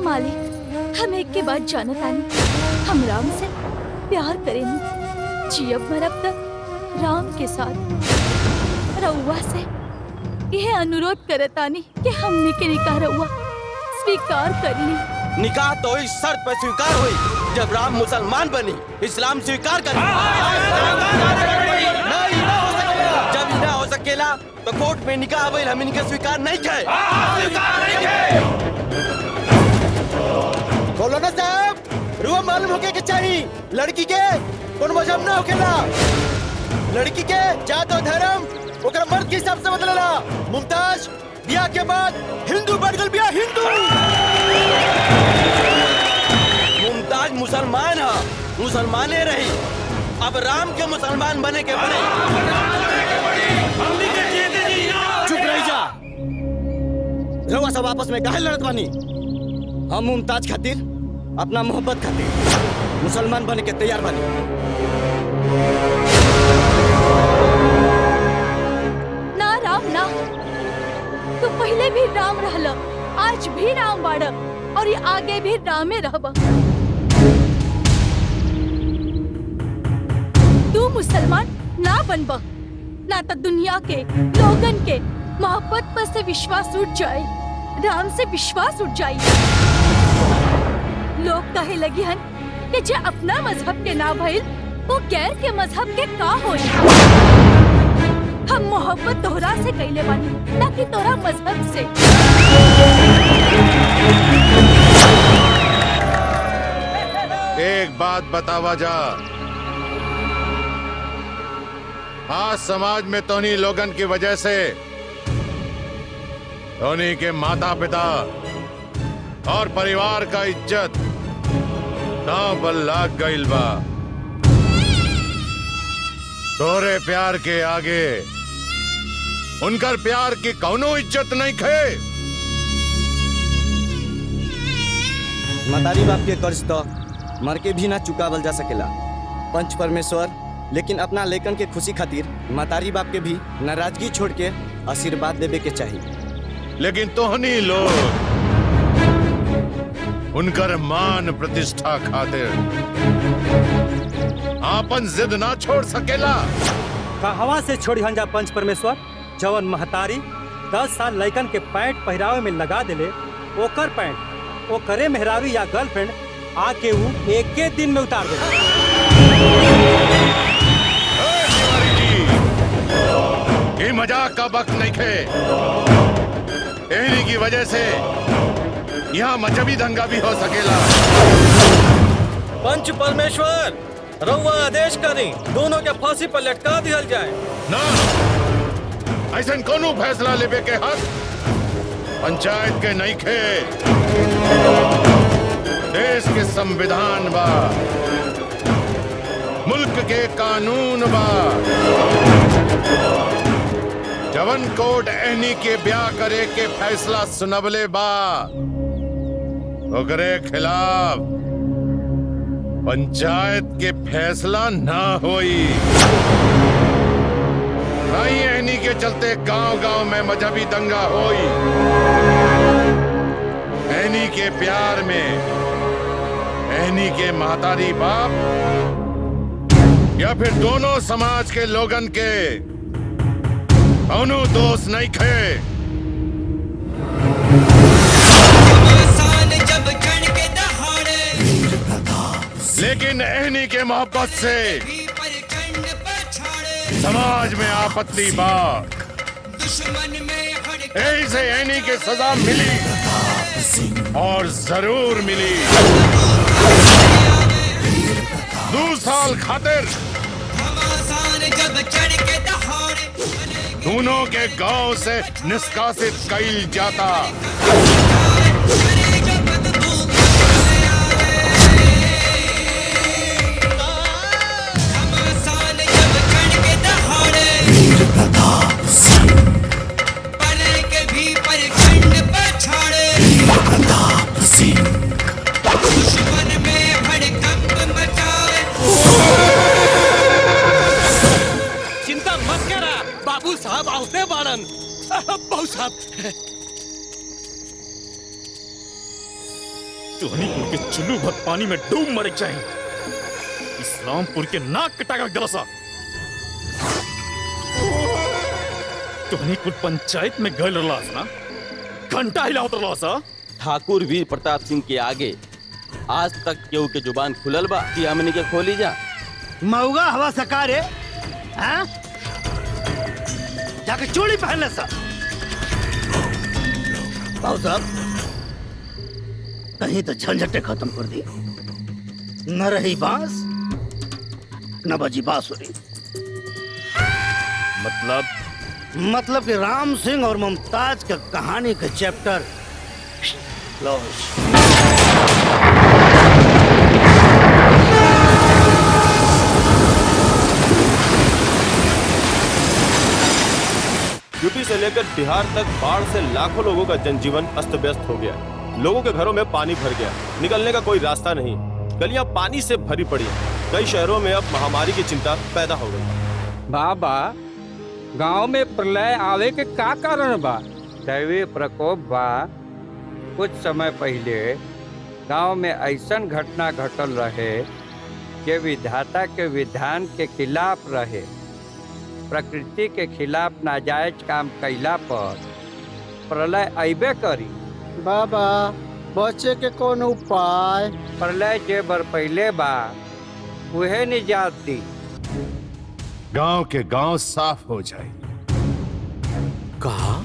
मालिक, हम एक के बाद जानत आनी, हम राम से प्यार करेनी, जियब मरब तक राम के साथ। रउआ से यह अनुरोध करत आनी कि हमने के निकाह रउआ स्वीकार कर ली। निकाह तो इस शर्त पर स्वीकार हुई जब राम मुसलमान बनी, इस्लाम स्वीकार करी। जब ना हो सकेला तो कोर्ट में निकाह भइल, हम इनके स्वीकार नहीं थे। मौलाना साहब, रुआ मालूम होके के चाहिए लड़की के कौन मजहब ना होकेला। लड़की के जात और धर्म ओकरा मर्द के हिसाब से बदलला। मुमताज बियाह के बाद हिंदू बन गल, बियाह हिंदू। मुमताज मुसलमान है, मुसलमाने रही। अब राम के मुसलमान बने के बने। चुप रही जा। रउआ सब आपस में काहे लड़त बानी? हम मुमताज खातिर, अपना मोहब्बत खातिर मुसलमान बने के तैयार बानी। ना राम ना, तू पहले भी राम रहल, आज भी राम बाड़ और ये आगे भी रामे रहब। तू मुसलमान ना बनब, ना तो दुनिया के लोगन के मोहब्बत पर से विश्वास उठ जाए, राम से विश्वास उठ जाए। लोग कहे लगी हन कि जे अपना मजहब के ना भइल वो गैर के मजहब के का होई। हम मोहब्बत तोहरा से कैले बानी, ना कि तोहरा मजहब से। एक बात बतावा जा, आज समाज में तोनी लोगन की वजह से तोनी के माता पिता और परिवार का इज्जत दांव पर लाग गइल बा। तोरे प्यार के आगे उनकर प्यार की कौनो इज्जत नहीं खे। मतारी बाप के कर्ज तो मर के भी ना चुकावल जा सकेला। पंच परमेश्वर लेकिन अपना लेकन के खुशी खातिर मतारी बाप के भी नाराजगी छोड़ के आशीर्वाद देवे के चाहिए। लेकिन तोहनी लोग उनकर मान प्रतिष्ठा खातिर आपन जिद ना छोड़ सकेला। कहवा से छोड़ी हंजा पंच परमेश्वर, जवन महतारी 10 साल लइकन के पैंट पहरावे में लगा देले, ओकर पैंट ओकरे मेहरारू या गर्लफ्रेंड आके वो एक दिन में उतार दे। ये मजाक का वक्त नहीं खे। इन्हीं की वजह से यहाँ मजहबी दंगा भी हो सकेला। पंच परमेश्वर, रउआ आदेश करी, दोनों के फांसी पर लटका दिया जाए। ना, ऐसा कोनो फैसला लेवे के हक पंचायत के नहीं खे। देश के संविधान बा, मुल्क के कानून बा। जवन कोर्ट एनी के ब्याह करे के फैसला सुनबले बा, ओकरे खिलाफ पंचायत के फैसला ना होई। नहीं एनी के चलते गांव-गांव में मजहबी दंगा होई। एनी के प्यार में एनी के महतारी बाप या फिर दोनों समाज के लोगन के कौनो दोष नहीं खे। लेकिन एहनी के मोहब्बत से समाज में आपत्ति बा, ऐसे एहनी के सजा मिली और जरूर मिली। 2 साल खातिर दोनों के गांव से निष्कासित कइल जाता। चिंता मत करा, बाबू साहब आवते बाड़न। बाबू साहब तुहनीपुर के चुल्लू भर पानी में डूब मरे चाहिए। इस रामपुर के नाक कटा कर दरसा तुहनीपुर पंचायत में गल रलास ना, घंटा हिलावत रलासा। ठाकुर वीर प्रताप सिंह के आगे आज तक केहू के जुबान खुलल बा कि हमनी के खोली जा। मऊगा हवा सकार है, हाँ? जाके चूड़ी पहन ले सा। बाबू साहब, कहीं तो झंझटे खत्म कर दी। न रही बांस न बजी बांसुरी। मतलब कि राम सिंह और मुमताज का कहानी का चैप्टर क्लोज। यूपी से लेकर बिहार तक बाढ़ से लाखों लोगों का जनजीवन अस्त व्यस्त हो गया। लोगों के घरों में पानी भर गया, निकलने का कोई रास्ता नहीं, गलियां पानी से भरी पड़ी। कई शहरों में अब महामारी की चिंता पैदा हो गई। बाबा, गांव में प्रलय आवे के का कारण बा? दैवीय प्रकोप बा। कुछ समय पहले गांव में ऐसन घटना घटल रहे कि विधाता के विधान के खिलाफ रहे। प्रकृति के खिलाफ नाजायज काम कैला पर प्रलय अबे करी। बाबा, बचे के कौन उपाय? प्रलय जे बर पहले बा उहे निजात दी। गांव के गांव साफ हो जाए। कहा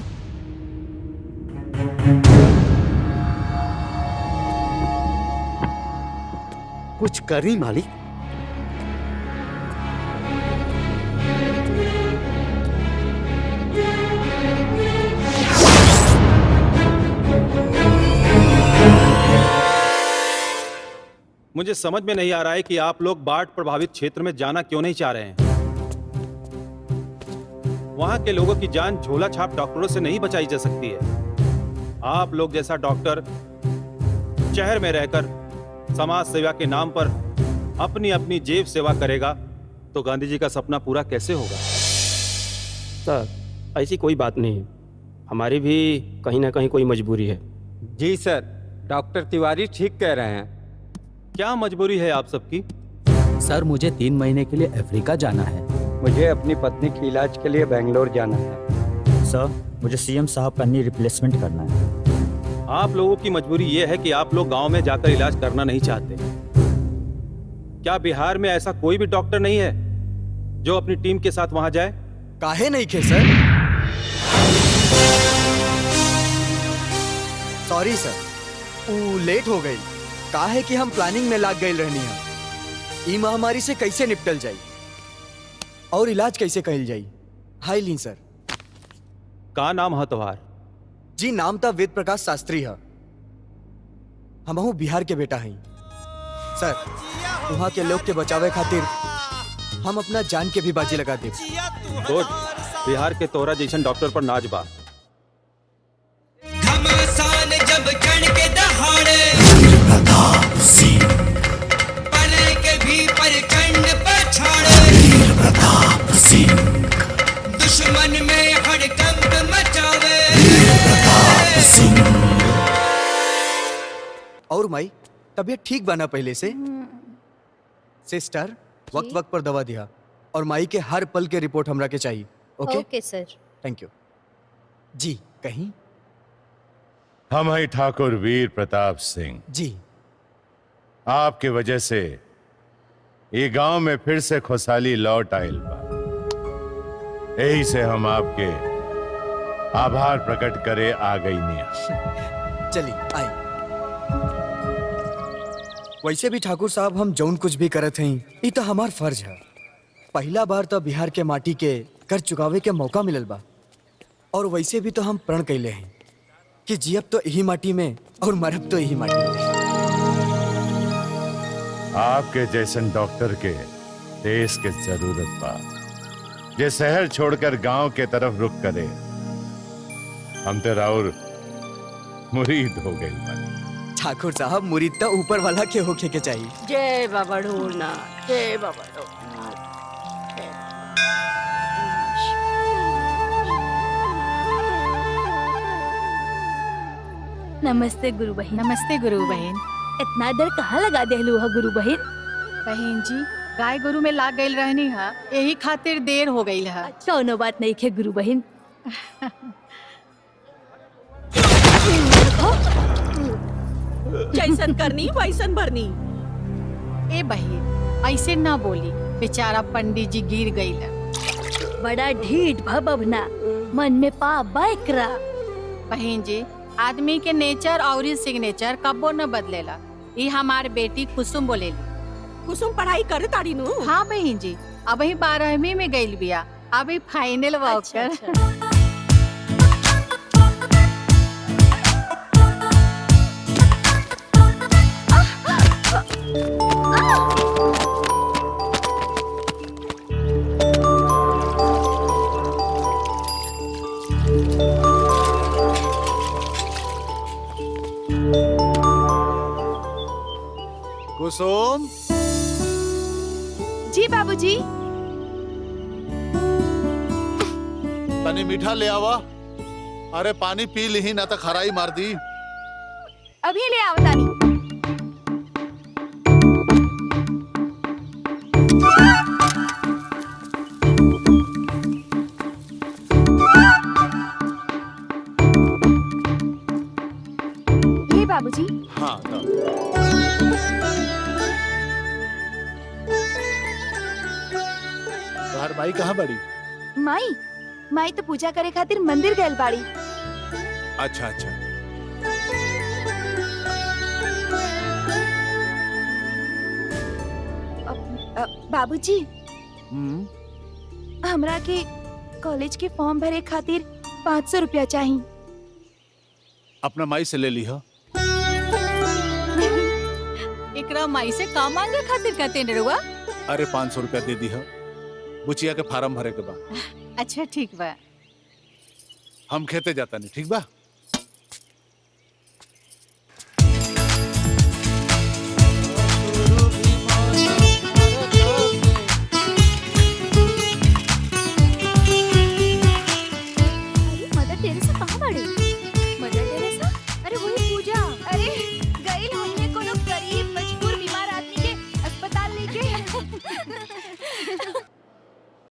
कुछ करी मालिक। मुझे समझ में नहीं आ रहा है कि आप लोग बाढ़ प्रभावित क्षेत्र में जाना क्यों नहीं चाह रहे हैं। वहां के लोगों की जान झोला छाप डॉक्टरों से नहीं बचाई जा सकती है। आप लोग जैसा डॉक्टर शहर में रहकर समाज सेवा के नाम पर अपनी अपनी जेब सेवा करेगा तो गांधी जी का सपना पूरा कैसे होगा? सर, ऐसी कोई बात नहीं है, हमारी भी कहीं ना कहीं कोई मजबूरी है। जी सर, डॉक्टर तिवारी ठीक कह रहे हैं। क्या मजबूरी है आप सबकी? सर, मुझे 3 महीने के लिए अफ्रीका जाना है। मुझे अपनी पत्नी के इलाज के लिए बेंगलोर जाना है। सर, मुझे सीएम साहब का नी रिप्लेसमेंट करना है। आप लोगों की मजबूरी यह है कि आप लोग गांव में जाकर इलाज करना नहीं चाहते। क्या बिहार में ऐसा कोई भी डॉक्टर नहीं है जो अपनी टीम के साथ वहां जाए? काहे नहीं खे सर? सॉरी सर, वो लेट हो गई। काहे कि हम प्लानिंग में लाग गई रहनी है। ई महामारी से कैसे निपटल जाई और इलाज कैसे कहल जाई। हाई ली सर। का नाम है तुम्हार? जी, नाम था वेद प्रकाश शास्त्री है। हमहू बिहार के बेटा हैं सर। वहाँ के लोग के बचावे खातिर हम अपना जान के भी बाजी लगा दे। गुड, बिहार के तोरा जैसन डॉक्टर पर नाज बा। जब जन के दहाड़े प्रताप सिंह पले के भी प्रचंड पछाड़े प्रताप सिंह दुश्मन में हड़कंप मचावे प्रताप सिंह। और माई तबीयत ठीक बना पहले से? सिस्टर, वक्त वक्त पर दवा दिया और माई के हर पल के रिपोर्ट हमरा के चाहिए। ओके? ओके सर। थैंक यू जी। कहीं हम हैं ठाकुर वीर प्रताप सिंह जी। आपके वजह से ये गांव में फिर से खुशहाली लौट आयल बा। यही से हम आपके आभार प्रकट करे आ गई निया। चलिए आई। वैसे भी ठाकुर साहब, हम जौन कुछ भी करत हैं ये तो हमार फर्ज है। पहला बार तो बिहार के माटी के कर चुकावे के मौका मिलल बा। और वैसे भी तो हम प्रण कैले हैं कि जियब तो यही माटी में और मरब तो यही माटी में। आपके जैसन डॉक्टर के देश के जरूरत बा, जे शहर छोड़कर गांव के तरफ रुख करे। हम तो राउर मुरीद हो गई बा। ठाकुर साहब, मुरीद तो ऊपर वाला के होके के चाहिए। जय बाबा ढोलनाथ, जय बाबा ढोलनाथ। नमस्ते गुरु बहन। नमस्ते गुरु बहन। इतना देर कहाँ लगा देलू है गुरु बहन? बहन जी गाय गुरु में लाग गई रहनी है, यही खातिर देर हो गई है। कौनो बात नहीं खे गुरु बहन। जैसन करनी वैसन भरनी। ए बहन ऐसे ना बोली, बेचारा पंडित जी गिर गई है। बड़ा ढीठ भबना, मन में पाप बाइकरा। बहन जी आदमी के नेचर और सिग्नेचर कबो न बदलेला। ये हमार बेटी कुसुम बोलेली। कुसुम पढ़ाई करे ताड़ी नु? हाँ बहन जी, अभी 12वीं में गई बिया, अभी फाइनल अच्छा, कुसुम। जी बाबूजी। तनी मीठा ले आवा। अरे पानी पी ली ना तो खराई मार दी। अभी ले आवतानी। ये बाबूजी। हाँ तोहर माई कहाँ बड़ी? माई माई तो पूजा करे खातिर मंदिर गए बाड़ी। अच्छा अच्छा। बाबूजी हमरा के कॉलेज के फॉर्म भरे खातिर 500 रुपया चाहिए। अपना माई से ले ली हो। एकरा माई से का मांगे खातिर कहते न रुआ? अरे 500 रुपया दे दी हो, बुचिया के फार्म भरे के बाद। अच्छा ठीक बा। हम खेते जाता नहीं, ठीक बा?